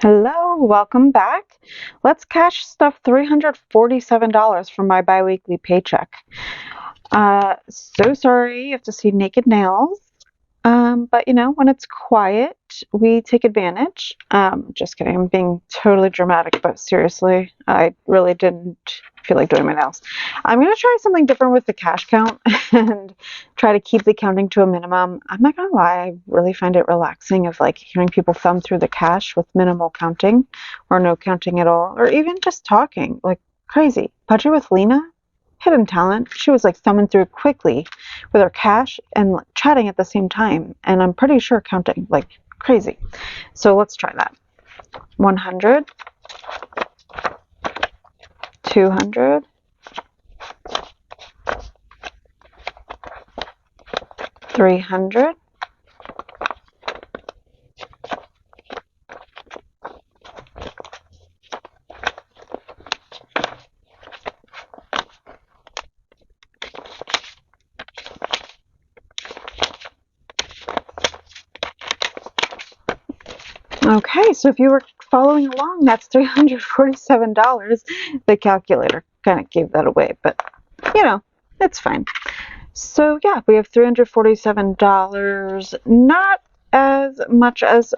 Hello, welcome back. Let's cash stuff $347 from my biweekly paycheck. So sorry you have to see naked nails. But when it's quiet, we take advantage. Just kidding, I'm being totally dramatic, but seriously, I really didn't feel like doing my nails. I'm gonna try something different with the cash count and try to keep the counting to a minimum. I'm not gonna lie, I really find it relaxing of like hearing people thumb through the cash with minimal counting or no counting at all, or even just talking like crazy. Budget with Lena, hidden talent. She was like thumbing through quickly with her cash and like, chatting at the same time, and I'm pretty sure counting like crazy. So let's try that. 100, 200, 300, 'Okay, so if you were following along, that's $347. The calculator kind of gave that away, but it's fine. So yeah, we have $347. Not as much as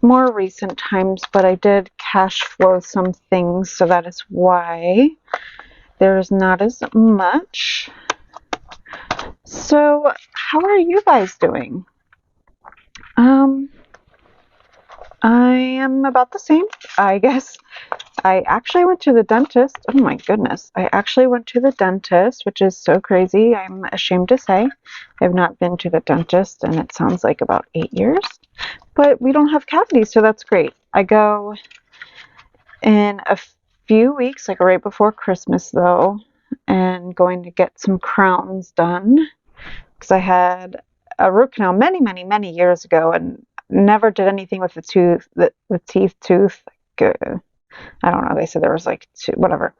more recent times, but I did cash flow some things, so that is why there's not as much. So how are you guys doing? I am about the same, I guess. I actually went to the dentist. Oh my goodness. I actually went to the dentist, which is so crazy. I'm ashamed to say. I've not been to the dentist, and it sounds like about 8 years. But we don't have cavities, so that's great. I go in a few weeks, like right before Christmas, though, and going to get some crowns done because I had a root canal many, many, many years ago and never did anything with the tooth, the teeth tooth. I don't know. They said there was like two, whatever.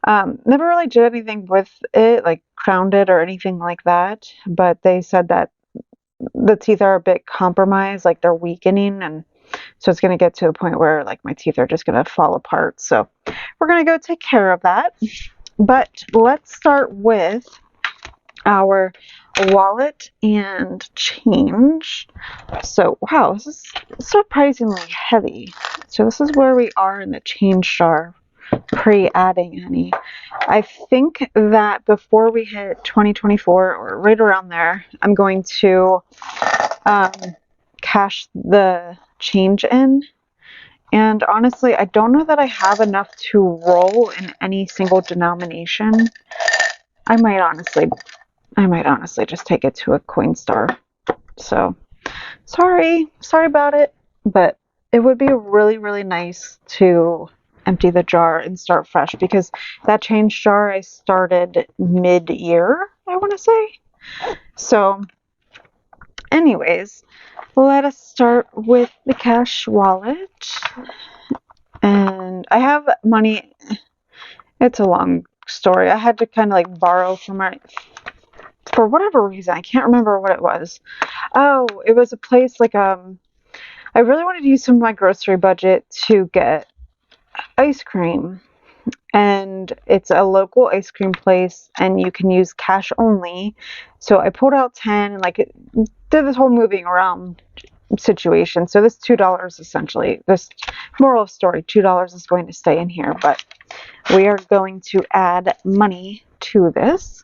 Never really did anything with it, like crowned it or anything like that. But they said that the teeth are a bit compromised, like they're weakening, and so it's going to get to a point where like my teeth are just going to fall apart. So we're going to go take care of that. But let's start with our wallet and change. So wow, this is surprisingly heavy. So this is where we are in the change jar, pre-adding any. I think that before we hit 2024 or right around there, I'm going to cash the change in. And honestly, I don't know that I have enough to roll in any single denomination. I might honestly just take it to a Coinstar. So sorry about it, but it would be really, really nice to empty the jar and start fresh, because that change jar I started mid-year, I want to say. So anyways, let us start with the cash wallet. And I have money. It's a long story. I had to kind of like borrow from for whatever reason. I can't remember what it was. Oh, it was a place like I really wanted to use some of my grocery budget to get ice cream, and it's a local ice cream place, and you can use cash only. So I pulled out 10 and like did this whole moving around situation. So this $2 essentially, this moral of story, $2 is going to stay in here, but we are going to add money to this.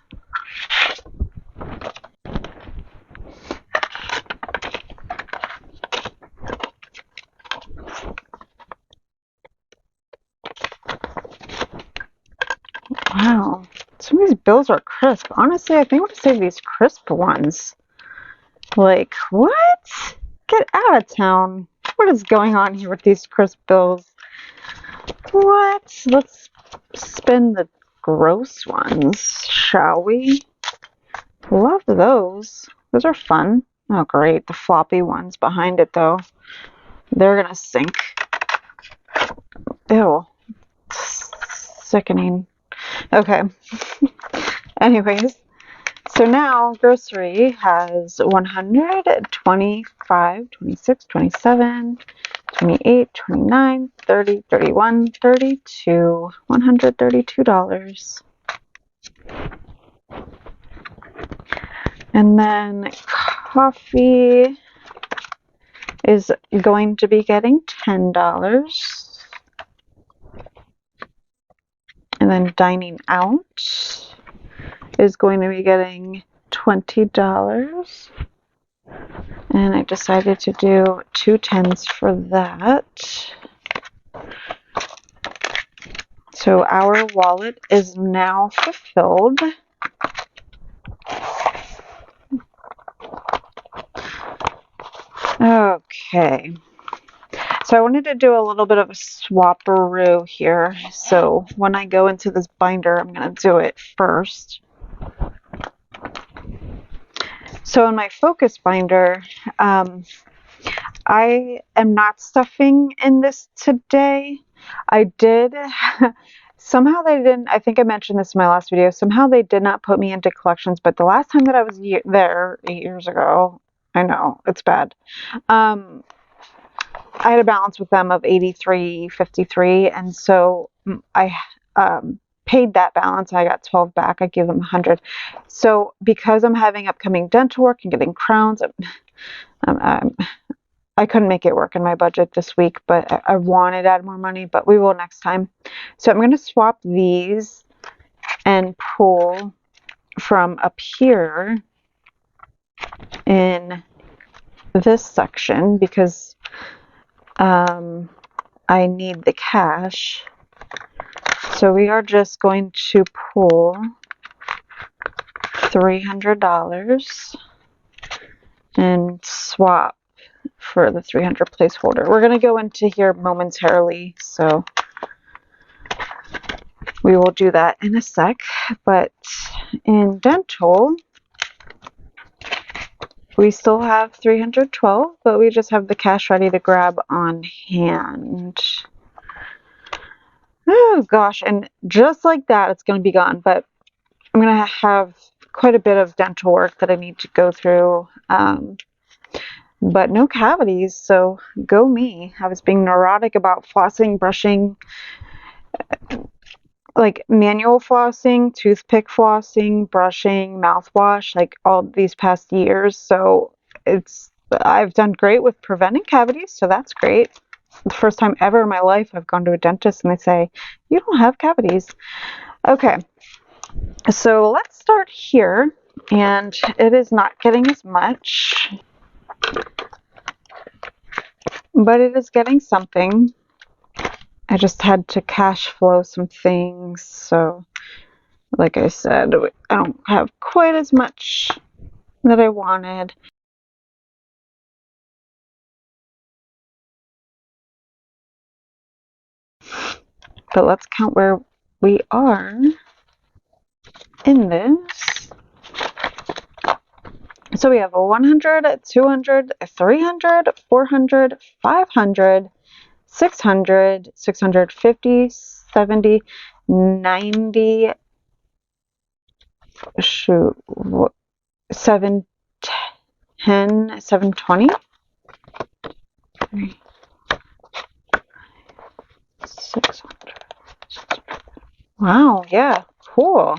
Wow, some of these bills are crisp. Honestly, I think I'm going to save these crisp ones. Like, what? Get out of town. What is going on here with these crisp bills? What? Let's spend the gross ones, shall we? Love those. Those are fun. Oh, great. The floppy ones behind it, though. They're going to sink. Ew. Sickening. Okay. Anyways, so now grocery has 125, 26, 27, 28, 29, 30, 31, 32, $132. And then coffee is going to be getting $10. And then dining out is going to be getting $20. And I decided to do 2 10s for that. So our wallet is now fulfilled. Okay. So I wanted to do a little bit of a swap-a-roo here. So when I go into this binder, I'm going to do it first. So in my focus binder, I am not stuffing in this today. I did, somehow they didn't, I think I mentioned this in my last video, somehow they did not put me into collections, but the last time that I was there 8 years ago, I know, it's bad, I had a balance with them of $83.53, and so I paid that balance. I got 12 back. I gave them 100. So because I'm having upcoming dental work and getting crowns, I couldn't make it work in my budget this week, but I wanted to add more money, but we will next time. So I'm going to swap these and pull from up here in this section because I need the cash. So we are just going to pull $300 and swap for the 300 placeholder. We're going to go into here momentarily, so we will do that in a sec. But in dental, we still have 312, but we just have the cash ready to grab on hand. Oh gosh, and just like that, it's going to be gone. But I'm going to have quite a bit of dental work that I need to go through. But no cavities, so go me. I was being neurotic about flossing, brushing, like manual flossing, toothpick flossing, brushing, mouthwash, like all these past years. So I've done great with preventing cavities, so that's great. The first time ever in my life I've gone to a dentist and they say, you don't have cavities. Okay, so let's start here, and it is not getting as much, but it is getting something. I just had to cash flow some things, so like I said, I don't have quite as much that I wanted. But let's count where we are in this. So we have a 100, 200, 300, 400, 500, 600, 650, 70, 90, shoot, 710, 720, 600. Wow, yeah, cool.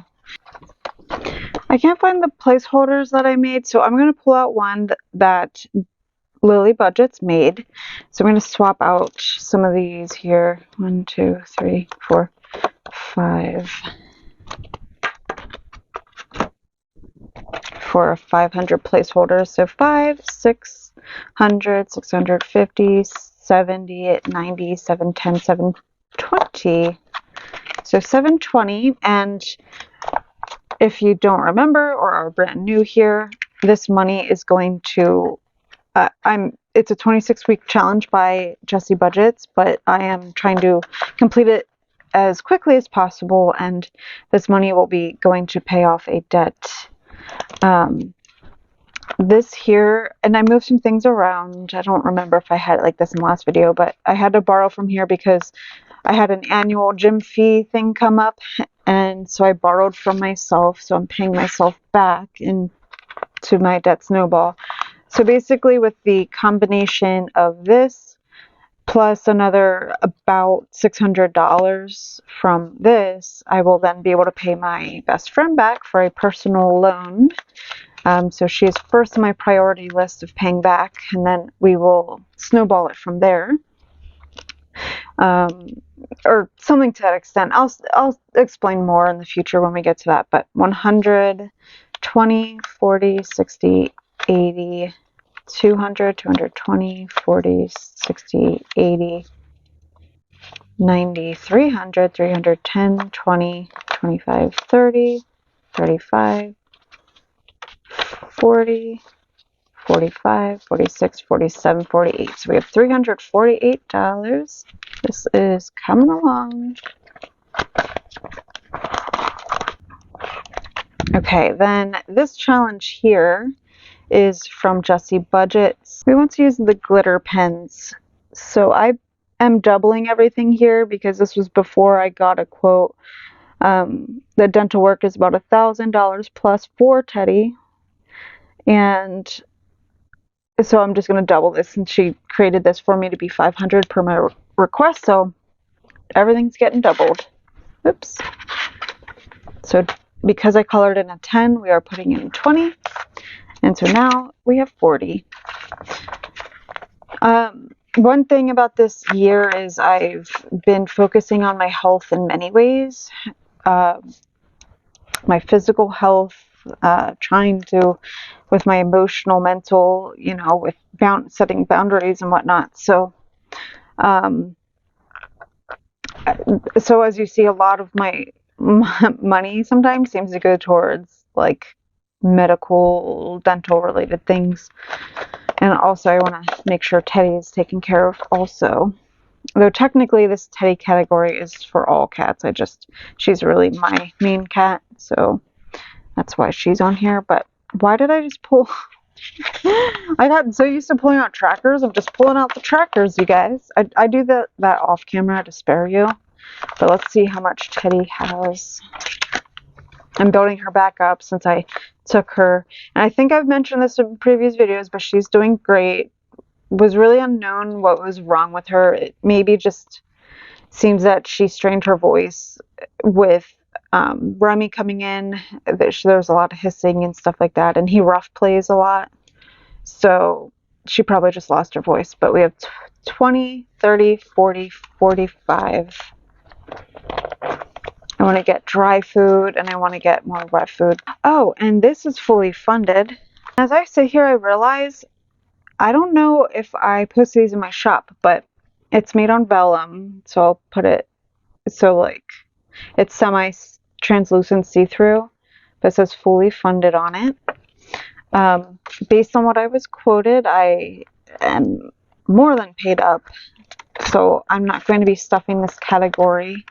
I can't find the placeholders that I made, so I'm going to pull out one that Lily Budget's made. So I'm going to swap out some of these here. 1, 2, 3, 4, 5. For a 500 placeholder. So 5, 600, 650, 70, 90, 710, 720. So 720, and if you don't remember or are brand new here, this money is going to, it's a 26-week challenge by Jessie Budgets, but I am trying to complete it as quickly as possible, and this money will be going to pay off a debt. This here, and I moved some things around. I don't remember if I had it like this in the last video, but I had to borrow from here because I had an annual gym fee thing come up, and so I borrowed from myself, so I'm paying myself back into my debt snowball. So basically with the combination of this plus another about $600 from this, I will then be able to pay my best friend back for a personal loan. So she is first on my priority list of paying back, and then we will snowball it from there. Or something to that extent. I'll explain more in the future when we get to that. But 100, 20, 40, 60, 80, 200, 220, 40, 60, 80, 90, 300, 310, 20, 25, 30, 35, 40, 45, 46, 47, 48. So we have $348. This is coming along. Okay, then this challenge here is from Jessie Budgets. We want to use the glitter pens. So I am doubling everything here because this was before I got a quote. The dental work is about $1,000 plus for Teddy. And so I'm just going to double this, and she created this for me to be $500 per my request. So everything's getting doubled. Oops. So because I colored in a 10, we are putting in 20. And so now we have 40. One thing about this year is I've been focusing on my health in many ways. My physical health, trying to, with my emotional, mental, with setting boundaries and whatnot. So, as you see, a lot of my money sometimes seems to go towards like medical, dental related things. And also I want to make sure Teddy is taken care of also. Though technically this Teddy category is for all cats. She's really my main cat, so that's why she's on here. But why did I just pull? I got so used to pulling out trackers. I'm just pulling out the trackers, you guys. I do that off camera to spare you. But let's see how much Teddy has. I'm building her back up since I took her. And I think I've mentioned this in previous videos, but she's doing great. It was really unknown what was wrong with her. It maybe just seems that she strained her voice with Remy coming in. There's a lot of hissing and stuff like that. And he rough plays a lot. So she probably just lost her voice. But we have 20, 30, 40, 45. I want to get dry food, and I want to get more wet food. Oh, and this is fully funded. As I sit here, I realize I don't know if I post these in my shop, but it's made on vellum, so I'll put it so like it's semi-translucent see-through, but it says fully funded on it. Based on what I was quoted, I am more than paid up, so I'm not going to be stuffing this category.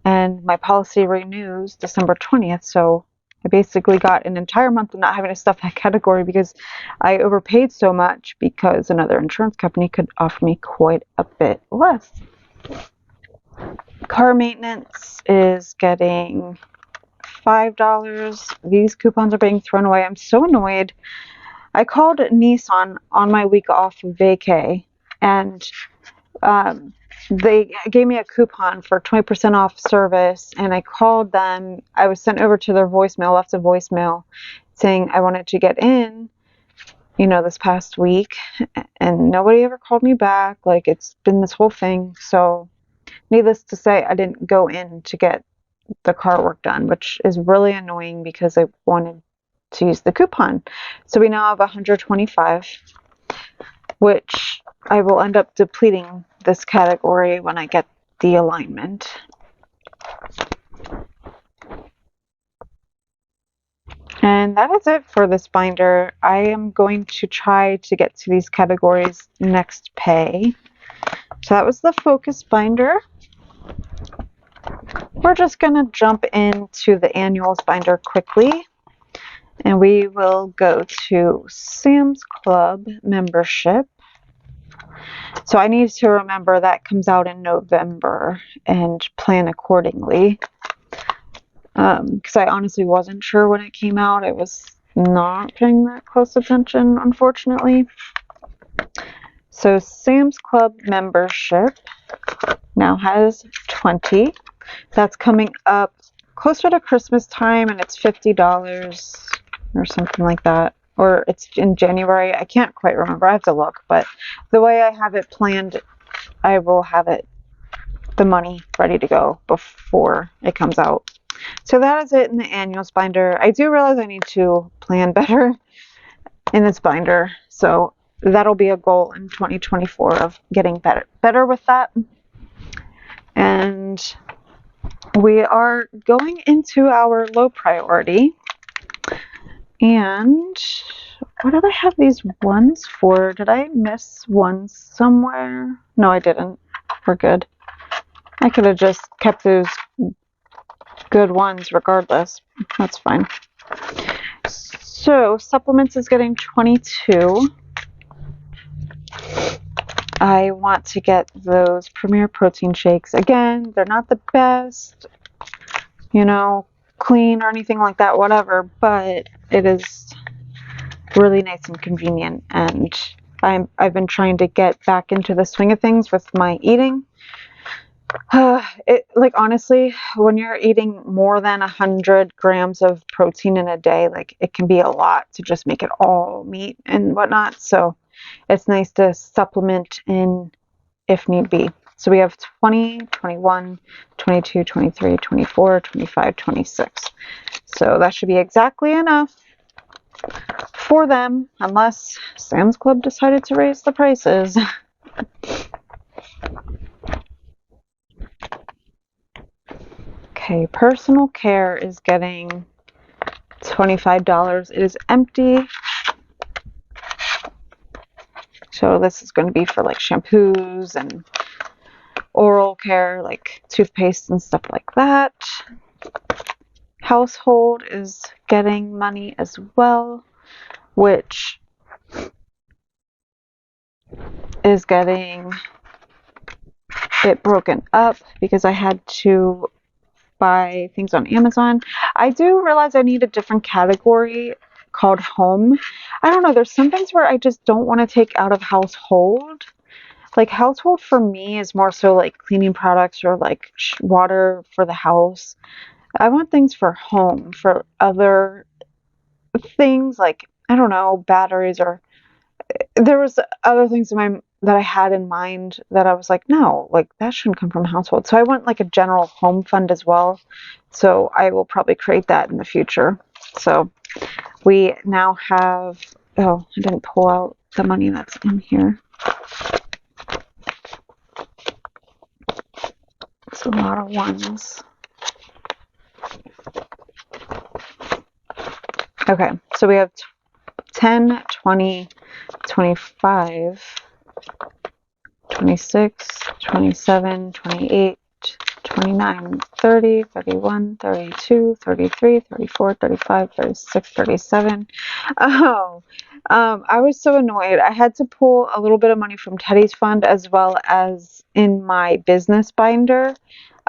And my policy renews December 20th, so I basically got an entire month of not having to stuff that category because I overpaid so much because another insurance company could offer me quite a bit less. Car maintenance is getting $5. These coupons are being thrown away. I'm so annoyed. I called Nissan on my week off vacay, and they gave me a coupon for 20% off service, and I called them. I was sent over to their voicemail, left a voicemail saying I wanted to get in, this past week, and nobody ever called me back. Like, it's been this whole thing. So needless to say, I didn't go in to get the car work done, which is really annoying because I wanted to use the coupon. So we now have 125, which I will end up depleting this category when I get the alignment. And that is it for this binder. I am going to try to get to these categories next pay. So that was the focus binder. We're just going to jump into the annuals binder quickly. And we will go to Sam's Club membership. So I need to remember that comes out in November and plan accordingly. Because I honestly wasn't sure when it came out. I was not paying that close attention, unfortunately. So Sam's Club membership now has 20. That's coming up closer to Christmas time, and it's $50 or something like that. Or it's in January. I can't quite remember. I have to look. But the way I have it planned, I will have the money ready to go before it comes out. So that is it in the annuals binder. I do realize I need to plan better in this binder. So that'll be a goal in 2024 of getting better with that. And we are going into our low priority. And what did I have these ones for? Did I miss one somewhere? No, I didn't. We're good. I could have just kept those good ones regardless. That's fine. So supplements is getting 22. I want to get those Premier protein shakes. Again, they're not the best, clean or anything like that, whatever, but it is really nice and convenient, and I've been trying to get back into the swing of things with my eating. Honestly, when you're eating more than 100 grams of protein in a day, it can be a lot to just make it all meat and whatnot. So it's nice to supplement in if need be. So we have 20, 21, 22, 23, 24, 25, 26. So that should be exactly enough for them, unless Sam's Club decided to raise the prices. Okay, personal care is getting $25. It is empty. So this is going to be for shampoos and oral care, like toothpaste and stuff like that. Household is getting money as well, which is getting it broken up because I had to buy things on Amazon. I do realize I need a different category called home. I don't know, there's some things where I just don't want to take out of household. Household for me is more so cleaning products or water for the house. I want things for home, for other things I don't know, batteries, or there was other things that I had in mind that I was no, that shouldn't come from household. So I want a general home fund as well. So I will probably create that in the future. So we now have, oh, I didn't pull out the money that's in here. It's a lot of ones. Okay, so we have 10, 20, 25, 26, 27, 28, 29, 30, 31, 32, 33, 34, 35, 36, 37. Oh, I was so annoyed. I had to pull a little bit of money from Teddy's fund as well as in my business binder.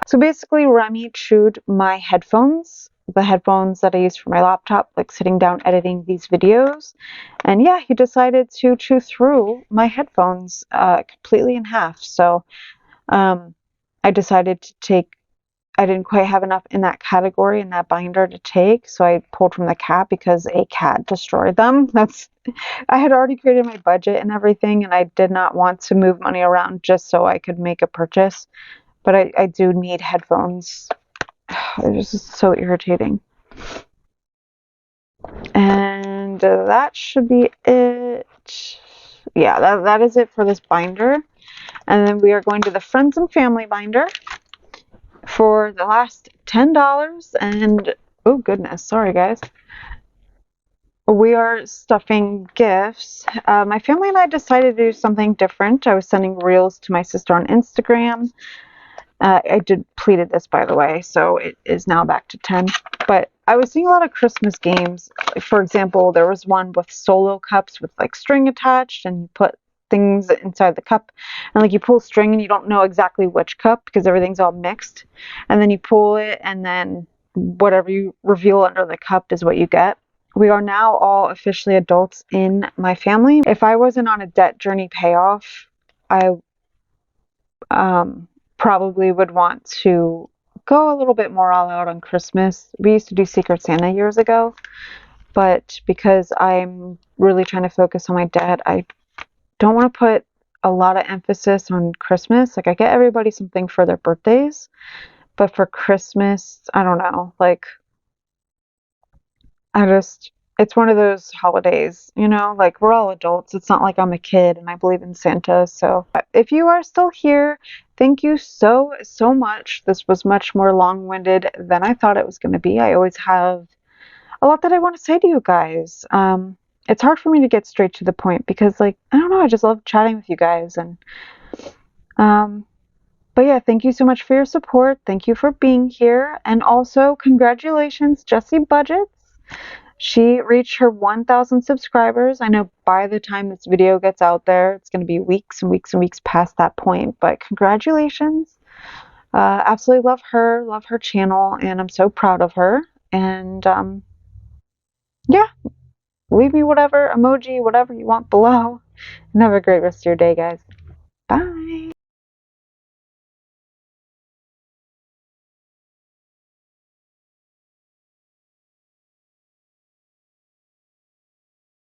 So basically, Remy chewed my headphones, the headphones that I use for my laptop, sitting down editing these videos. And yeah, he decided to chew through my headphones completely in half. So I decided to take, I didn't quite have enough in that category, in that binder to take. So I pulled from the cat because a cat destroyed them. I had already created my budget and everything, and I did not want to move money around just so I could make a purchase. But I do need headphones. It's just so irritating. And that should be it. Yeah, that is it for this binder. And then we are going to the friends and family binder for the last $10. And oh goodness, sorry guys. We are stuffing gifts. My family and I decided to do something different. I was sending reels to my sister on Instagram. I depleted this, by the way, so it is now back to 10. But I was seeing a lot of Christmas games. For example, there was one with solo cups with string attached, and you put things inside the cup, and you pull string and you don't know exactly which cup because everything's all mixed. And then you pull it, and then whatever you reveal under the cup is what you get. we are now all officially adults in my family. If I wasn't on a debt journey payoff, I probably would want to go a little bit more all out on Christmas. We used to do Secret Santa years ago, but because I'm really trying to focus on my debt, I don't want to put a lot of emphasis on Christmas. Like, I get everybody something for their birthdays, but for Christmas, I don't know. Like, it's one of those holidays, you know, like we're all adults. It's not like I'm a kid and I believe in Santa. So if you are still here, thank you so, so much. This was much more long winded than I thought it was going to be. I always have a lot that I want to say to you guys. It's hard for me to get straight to the point because, like, I don't know, I just love chatting with you guys. Um, but yeah, thank you so much for your support. Thank you for being here. And also, congratulations, Jessie Budgets. She reached her 1,000 subscribers. I know by the time this video gets out there, it's going to be weeks and weeks and weeks past that point, but congratulations. Absolutely love her channel, and I'm so proud of her. And yeah, leave me whatever emoji, whatever you want below. And have a great rest of your day, guys. Bye.